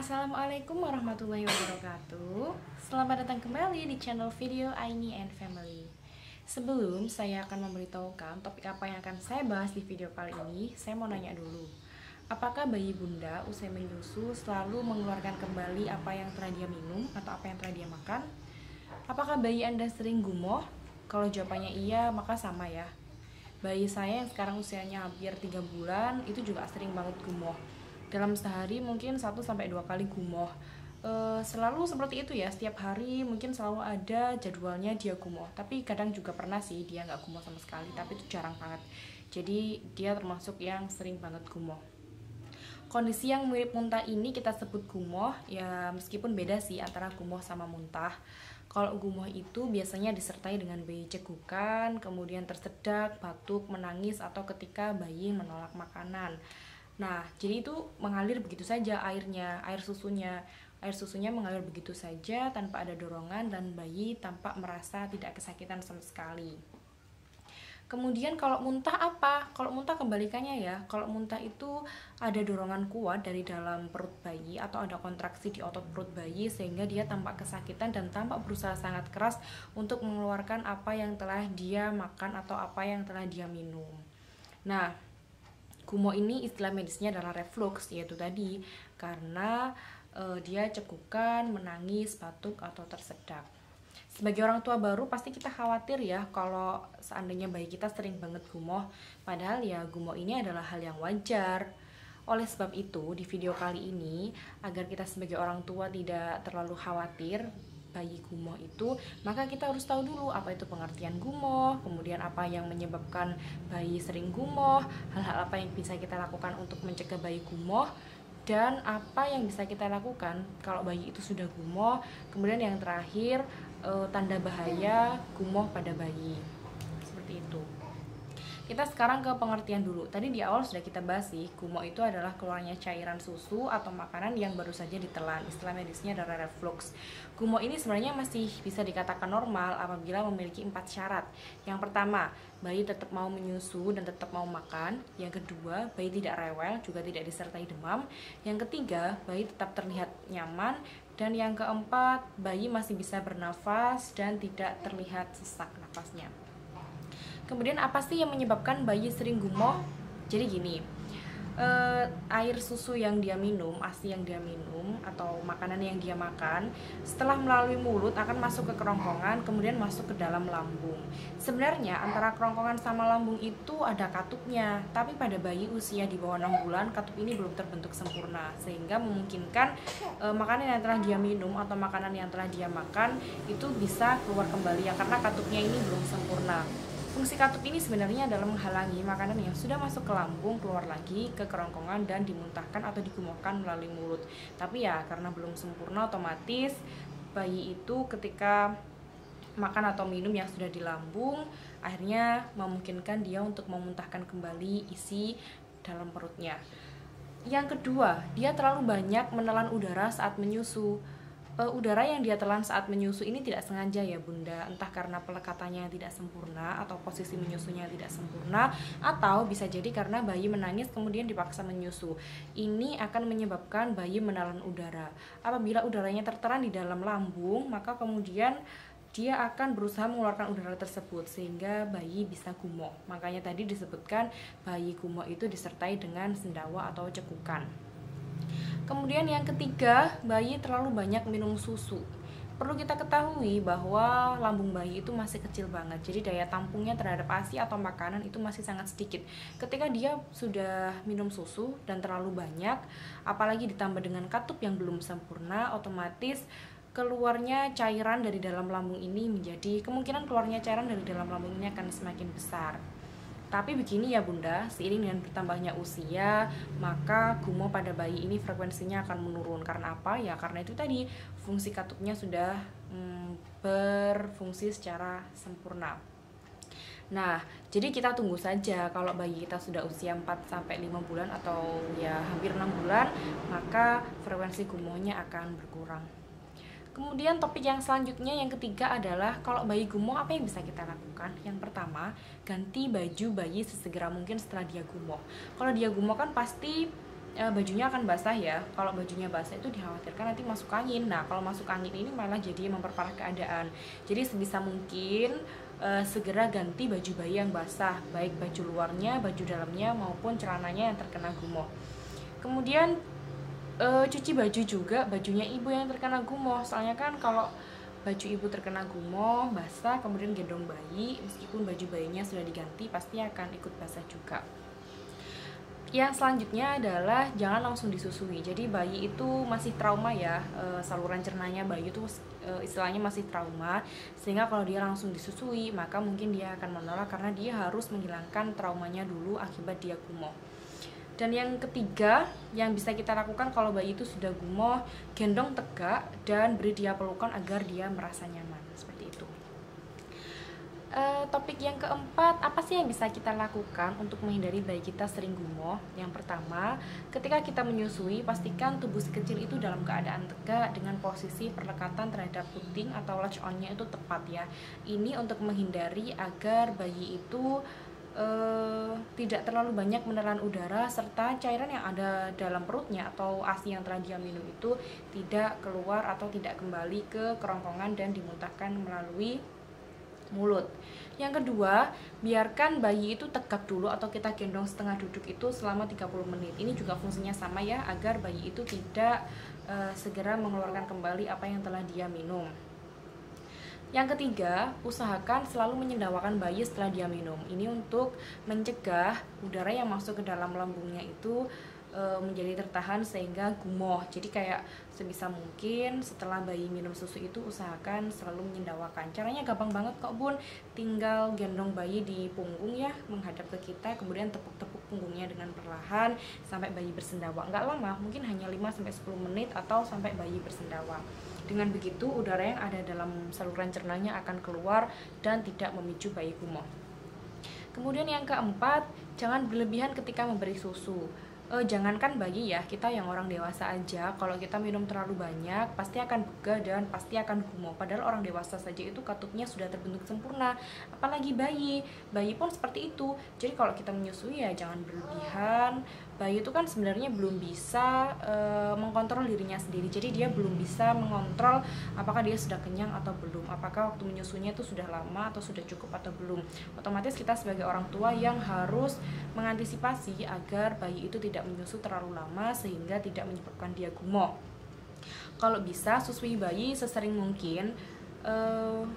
Assalamualaikum warahmatullahi wabarakatuh. Selamat datang kembali di channel video Aini and Family. Sebelum saya akan memberitahukan topik apa yang akan saya bahas di video kali ini, saya mau nanya dulu. Apakah bayi bunda usai menyusu selalu mengeluarkan kembali apa yang telah dia minum atau apa yang telah dia makan? Apakah bayi Anda sering gumoh? Kalau jawabannya iya, maka sama ya. Bayi saya yang sekarang usianya hampir 3 bulan itu juga sering banget gumoh. Dalam sehari mungkin 1-2 kali gumoh. Selalu seperti itu ya, setiap hari mungkin selalu ada jadwalnya dia gumoh. Tapi kadang juga pernah sih dia nggak gumoh sama sekali, tapi itu jarang banget. Jadi dia termasuk yang sering banget gumoh. Kondisi yang mirip muntah ini kita sebut gumoh, ya meskipun beda sih antara gumoh sama muntah. Kalau gumoh itu biasanya disertai dengan bayi cegukan, kemudian tersedak, batuk, menangis, atau ketika bayi menolak makanan. Nah, jadi itu mengalir begitu saja airnya, air susunya. Air susunya mengalir begitu saja tanpa ada dorongan dan bayi tampak merasa tidak kesakitan sama sekali. Kemudian kalau muntah apa? Kalau muntah kebalikannya ya. Kalau muntah itu ada dorongan kuat dari dalam perut bayi atau ada kontraksi di otot perut bayi sehingga dia tampak kesakitan dan tampak berusaha sangat keras untuk mengeluarkan apa yang telah dia makan atau apa yang telah dia minum. Nah, gumoh ini istilah medisnya adalah reflux, yaitu tadi karena dia cekukan, menangis, batuk, atau tersedak. Sebagai orang tua baru pasti kita khawatir ya kalau seandainya bayi kita sering banget gumoh, padahal ya gumoh ini adalah hal yang wajar. Oleh sebab itu, di video kali ini, agar kita sebagai orang tua tidak terlalu khawatir bayi gumoh itu, maka kita harus tahu dulu apa itu pengertian gumoh, kemudian apa yang menyebabkan bayi sering gumoh, hal-hal apa yang bisa kita lakukan untuk mencegah bayi gumoh, dan apa yang bisa kita lakukan kalau bayi itu sudah gumoh. Kemudian yang terakhir, tanda bahaya gumoh pada bayi. Seperti itu. Kita sekarang ke pengertian dulu. Tadi di awal sudah kita bahas sih, gumoh itu adalah keluarnya cairan susu atau makanan yang baru saja ditelan. Istilah medisnya adalah reflux. Gumoh ini sebenarnya masih bisa dikatakan normal apabila memiliki 4 syarat. Yang pertama, bayi tetap mau menyusu dan tetap mau makan. Yang kedua, bayi tidak rewel, juga tidak disertai demam. Yang ketiga, bayi tetap terlihat nyaman. Dan yang keempat, bayi masih bisa bernafas dan tidak terlihat sesak nafasnya. Kemudian apa sih yang menyebabkan bayi sering gumoh? Jadi gini, air susu yang dia minum, ASI yang dia minum, atau makanan yang dia makan, setelah melalui mulut akan masuk ke kerongkongan, kemudian masuk ke dalam lambung. Sebenarnya antara kerongkongan sama lambung itu ada katupnya, tapi pada bayi usia di bawah 6 bulan, katup ini belum terbentuk sempurna, sehingga memungkinkan makanan yang telah dia minum atau makanan yang telah dia makan itu bisa keluar kembali ya, karena katupnya ini belum sempurna. Fungsi katup ini sebenarnya adalah menghalangi makanan yang sudah masuk ke lambung keluar lagi ke kerongkongan dan dimuntahkan atau digumohkan melalui mulut. Tapi ya karena belum sempurna, otomatis bayi itu ketika makan atau minum yang sudah di lambung akhirnya memungkinkan dia untuk memuntahkan kembali isi dalam perutnya. Yang kedua, dia terlalu banyak menelan udara saat menyusu. Udara yang dia telan saat menyusu ini tidak sengaja ya bunda, entah karena pelekatannya tidak sempurna atau posisi menyusunya tidak sempurna, atau bisa jadi karena bayi menangis kemudian dipaksa menyusu. Ini akan menyebabkan bayi menelan udara. Apabila udaranya tertelan di dalam lambung, maka kemudian dia akan berusaha mengeluarkan udara tersebut sehingga bayi bisa gumoh. Makanya tadi disebutkan bayi gumoh itu disertai dengan sendawa atau cekukan. Kemudian yang ketiga, bayi terlalu banyak minum susu. Perlu kita ketahui bahwa lambung bayi itu masih kecil banget, jadi daya tampungnya terhadap ASI atau makanan itu masih sangat sedikit. Ketika dia sudah minum susu dan terlalu banyak, apalagi ditambah dengan katup yang belum sempurna, otomatis keluarnya cairan dari dalam lambung ini kemungkinan keluarnya cairan dari dalam lambung ini akan semakin besar. Tapi begini ya bunda, seiring dengan bertambahnya usia, maka gumoh pada bayi ini frekuensinya akan menurun. Karena apa? Ya karena itu tadi, fungsi katupnya sudah berfungsi secara sempurna. Nah, jadi kita tunggu saja kalau bayi kita sudah usia 4-5 bulan atau ya hampir 6 bulan, maka frekuensi gumohnya akan berkurang. Kemudian topik yang selanjutnya yang ketiga adalah kalau bayi gumoh apa yang bisa kita lakukan? Yang pertama, ganti baju bayi sesegera mungkin setelah dia gumoh. Kalau dia gumoh kan pasti bajunya akan basah ya. Kalau bajunya basah itu dikhawatirkan nanti masuk angin. Nah, kalau masuk angin ini malah jadi memperparah keadaan. Jadi sebisa mungkin segera ganti baju bayi yang basah, baik baju luarnya, baju dalamnya maupun celananya yang terkena gumoh. Kemudian cuci baju juga, bajunya ibu yang terkena gumoh. Soalnya kan kalau baju ibu terkena gumoh, basah, kemudian gendong bayi, meskipun baju bayinya sudah diganti pasti akan ikut basah juga. Yang selanjutnya adalah jangan langsung disusui. Jadi bayi itu masih trauma ya, saluran cernanya bayi itu istilahnya masih trauma, sehingga kalau dia langsung disusui maka mungkin dia akan menolak karena dia harus menghilangkan traumanya dulu akibat dia gumoh. Dan yang ketiga yang bisa kita lakukan kalau bayi itu sudah gumoh, gendong tegak dan beri dia pelukan agar dia merasa nyaman, seperti itu. Topik yang keempat, apa sih yang bisa kita lakukan untuk menghindari bayi kita sering gumoh? Yang pertama, ketika kita menyusui, pastikan tubuh si kecil itu dalam keadaan tegak dengan posisi perlekatan terhadap puting atau latch on-nya itu tepat ya. Ini untuk menghindari agar bayi itu tidak terlalu banyak menelan udara, serta cairan yang ada dalam perutnya atau ASI yang telah dia minum itu tidak keluar atau tidak kembali ke kerongkongan dan dimuntahkan melalui mulut. Yang kedua, biarkan bayi itu tegak dulu atau kita gendong setengah duduk itu selama 30 menit. Ini juga fungsinya sama ya, agar bayi itu tidak segera mengeluarkan kembali apa yang telah dia minum. Yang ketiga, usahakan selalu menyendawakan bayi setelah dia minum. Ini untuk mencegah udara yang masuk ke dalam lambungnya itu menjadi tertahan sehingga gumoh. Jadi kayak sebisa mungkin setelah bayi minum susu itu usahakan selalu menyendawakan. Caranya gampang banget kok bun, tinggal gendong bayi di punggung ya, menghadap ke kita, kemudian tepuk-tepuk punggungnya dengan perlahan sampai bayi bersendawa. Nggak lama, mungkin hanya 5-10 menit atau sampai bayi bersendawa. Dengan begitu udara yang ada dalam saluran cernanya akan keluar dan tidak memicu bayi gumoh. Kemudian yang keempat, jangan berlebihan ketika memberi susu. Jangankan bayi ya, kita yang orang dewasa aja kalau kita minum terlalu banyak pasti akan begah dan pasti akan gumoh. Padahal orang dewasa saja itu katupnya sudah terbentuk sempurna, apalagi bayi pun seperti itu. Jadi kalau kita menyusui ya jangan berlebihan. Bayi itu kan sebenarnya belum bisa mengkontrol dirinya sendiri, jadi dia belum bisa mengontrol apakah dia sudah kenyang atau belum, apakah waktu menyusunya itu sudah lama atau sudah cukup atau belum. Otomatis kita sebagai orang tua yang harus mengantisipasi agar bayi itu tidak menyusu terlalu lama sehingga tidak menyebabkan dia gumoh. Kalau bisa susui bayi sesering mungkin.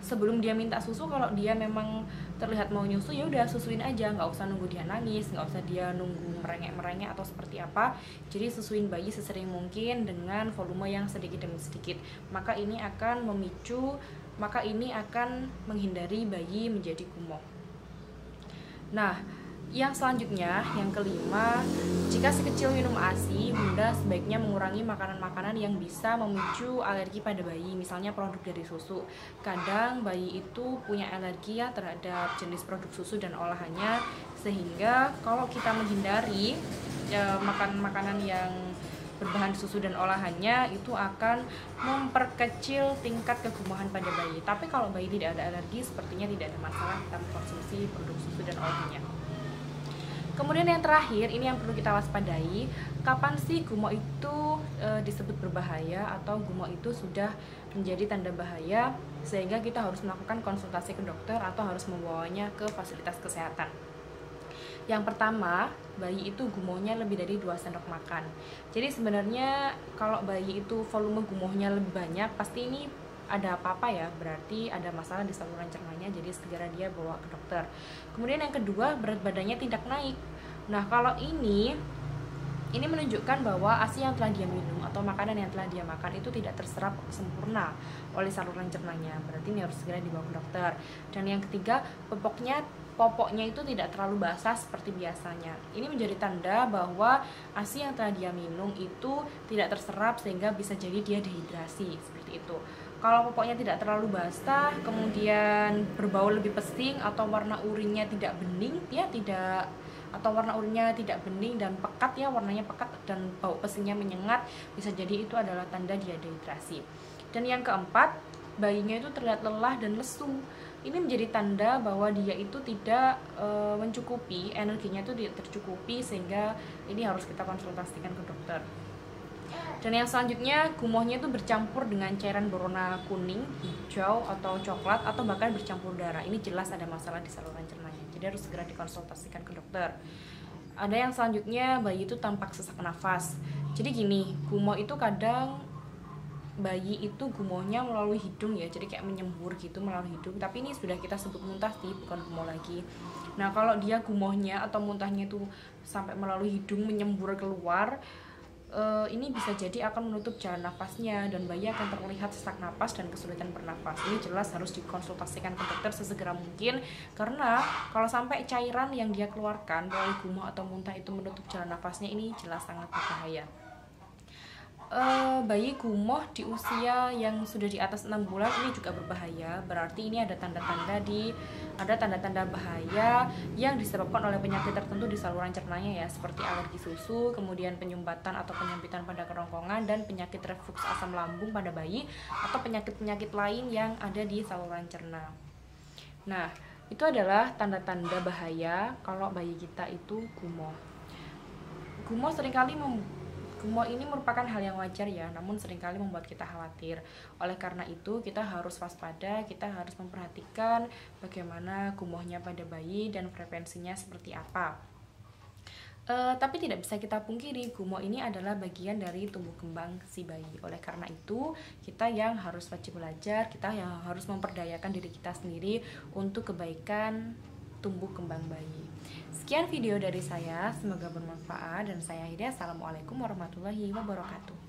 Sebelum dia minta susu, kalau dia memang terlihat mau nyusu ya udah susuin aja, nggak usah nunggu dia nangis, nggak usah dia nunggu merengek atau seperti apa. Jadi susuin bayi sesering mungkin dengan volume yang sedikit demi sedikit, maka ini akan menghindari bayi menjadi gumoh. Nah, yang selanjutnya, yang kelima, jika si kecil minum ASI, bunda sebaiknya mengurangi makanan-makanan yang bisa memicu alergi pada bayi, misalnya produk dari susu. Kadang bayi itu punya alergi ya terhadap jenis produk susu dan olahannya, sehingga kalau kita menghindari makan makanan yang berbahan susu dan olahannya itu akan memperkecil tingkat kegumohan pada bayi. Tapi kalau bayi tidak ada alergi, sepertinya tidak ada masalah kita mengkonsumsi produk susu dan olahannya. Kemudian yang terakhir, ini yang perlu kita waspadai, kapan sih gumoh itu disebut berbahaya atau gumoh itu sudah menjadi tanda bahaya sehingga kita harus melakukan konsultasi ke dokter atau harus membawanya ke fasilitas kesehatan. Yang pertama, bayi itu gumohnya lebih dari 2 sendok makan. Jadi sebenarnya kalau bayi itu volume gumohnya lebih banyak, pasti ini ada apa-apa ya, berarti ada masalah di saluran cernanya, jadi segera dia bawa ke dokter. Kemudian yang kedua, berat badannya tidak naik. Nah, kalau ini menunjukkan bahwa ASI yang telah dia minum atau makanan yang telah dia makan itu tidak terserap sempurna oleh saluran cernanya, berarti ini harus segera dibawa ke dokter. Dan yang ketiga, popoknya itu tidak terlalu basah seperti biasanya. Ini menjadi tanda bahwa ASI yang telah dia minum itu tidak terserap sehingga bisa jadi dia dehidrasi, seperti itu. Kalau popoknya tidak terlalu basah, kemudian berbau lebih pesing atau warna urinnya tidak bening, dan pekat ya, warnanya pekat dan bau pesingnya menyengat, bisa jadi itu adalah tanda dia dehidrasi. Dan yang keempat, bayinya itu terlihat lelah dan lesu. ini menjadi tanda bahwa dia itu tidak mencukupi, energinya itu tidak tercukupi, sehingga ini harus kita konsultasikan ke dokter. Dan yang selanjutnya, gumohnya itu bercampur dengan cairan berwarna kuning, hijau, atau coklat, atau bahkan bercampur darah. Ini jelas ada masalah di saluran cernanya, jadi harus segera dikonsultasikan ke dokter. Ada yang selanjutnya, bayi itu tampak sesak nafas. Jadi gini, gumoh itu kadang bayi itu gumohnya melalui hidung ya, jadi kayak menyembur gitu melalui hidung, tapi ini sudah kita sebut muntah sih, bukan gumoh lagi. Nah, kalau dia gumohnya atau muntahnya itu sampai melalui hidung menyembur keluar, ini bisa jadi akan menutup jalan nafasnya dan bayi akan terlihat sesak napas dan kesulitan bernafas. Ini jelas harus dikonsultasikan ke dokter sesegera mungkin, karena kalau sampai cairan yang dia keluarkan melalui gumoh atau muntah itu menutup jalan nafasnya, ini jelas sangat berbahaya. Bayi gumoh di usia yang sudah di atas 6 bulan ini juga berbahaya. Berarti ini ada tanda-tanda bahaya yang disebabkan oleh penyakit tertentu di saluran cernanya ya, seperti alergi susu, kemudian penyumbatan atau penyempitan pada kerongkongan, dan penyakit refluks asam lambung pada bayi, atau penyakit-penyakit lain yang ada di saluran cerna. Nah, itu adalah tanda-tanda bahaya kalau bayi kita itu gumoh. Gumoh ini merupakan hal yang wajar ya, namun seringkali membuat kita khawatir. Oleh karena itu, kita harus waspada, kita harus memperhatikan bagaimana gumohnya pada bayi dan frekuensinya seperti apa. Tapi tidak bisa kita pungkiri, gumoh ini adalah bagian dari tumbuh kembang si bayi. Oleh karena itu, kita yang harus wajib belajar, kita yang harus memperdayakan diri kita sendiri untuk kebaikan tumbuh kembang bayi. Sekian video dari saya, semoga bermanfaat, dan saya akhiri. Assalamualaikum warahmatullahi wabarakatuh.